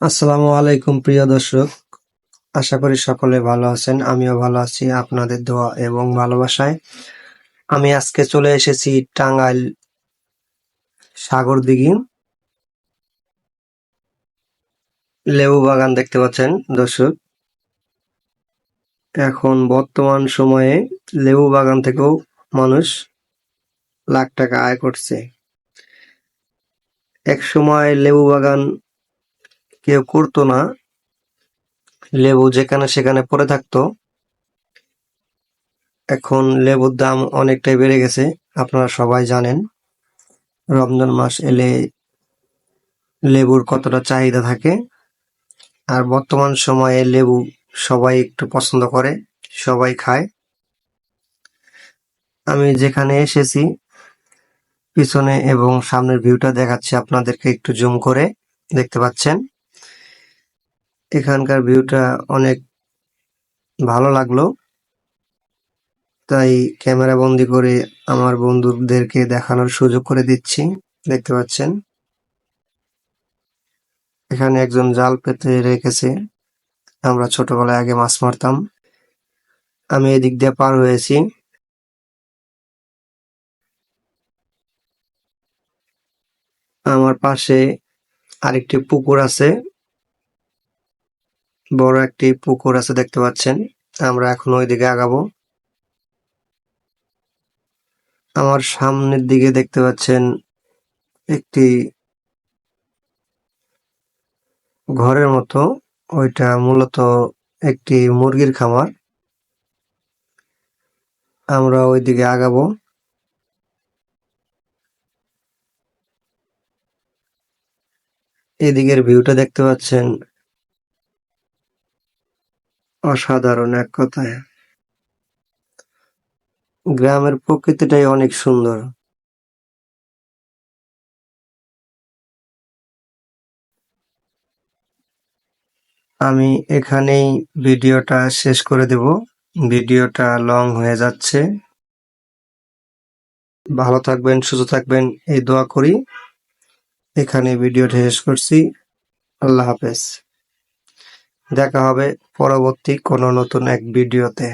আসসালামু আলাইকুম প্রিয় দর্শক, আশা করি সকলে ভালো আছেন। আমিও ভালো আছি আপনাদের দোয়া এবং ভালোবাসায়। আমি আজকে চলে এসেছি টাঙ্গাইল সাগরদিঘি। লেবু বাগান দেখতে পাচ্ছেন দর্শক। এখন বর্তমান সময়ে লেবু বাগান থেকেও মানুষ লাখ টাকা আয় করছে। এক সময় লেবু বাগান কেউ করতো না, লেবু যেখানে সেখানে পড়ে থাকতো। এখন লেবুর দাম অনেকটাই বেড়ে গেছে, আপনারা সবাই জানেন। রমজান মাস এলে লেবুর কতটা চাহিদা থাকে। আর বর্তমান সময়ে লেবু সবাই একটু পছন্দ করে, সবাই খায়। আমি যেখানে এসেছি পিছনে এবং সামনের ভিউটা দেখাচ্ছি আপনাদেরকে, একটু জুম করে দেখতে পাচ্ছেন। এখানকার ভিউটা অনেক ভালো লাগলো, তাই ক্যামেরা বন্দি করে আমার বন্ধুদেরকে দেখানোর সুযোগ করে দিচ্ছি। দেখতে পাচ্ছেন এখানে একজন জাল পেতে রেখেছে। আমরা ছোটবেলায় আগে মাছ মারতাম। আমি এদিক দিয়ে পার হয়েছি। আমার পাশে আরেকটি পুকুর আছে, বড় একটি পুকুর আছে দেখতে পাচ্ছেন। আমরা এখন ওইদিকে আগাবো। আমার সামনের দিকে দেখতে পাচ্ছেন একটি ঘরের মতো, ওইটা মূলত একটি মুরগির খামার। আমরা ওইদিকে আগাবো। এদিকের ভিউটা দেখতে পাচ্ছেন, অসাধারণ এক কথায়। গ্রামের প্রকৃতিটাই অনেক সুন্দর। আমি এখানেই ভিডিওটা শেষ করে দেব, ভিডিওটা লং হয়ে যাচ্ছে। ভালো থাকবেন, সুস্থ থাকবেন এই দোয়া করি। এখানে ভিডিওটা শেষ করছি। আল্লাহ হাফেজ। দেখা হবে পরবর্তী কোনো নতুন এক ভিডিওতে।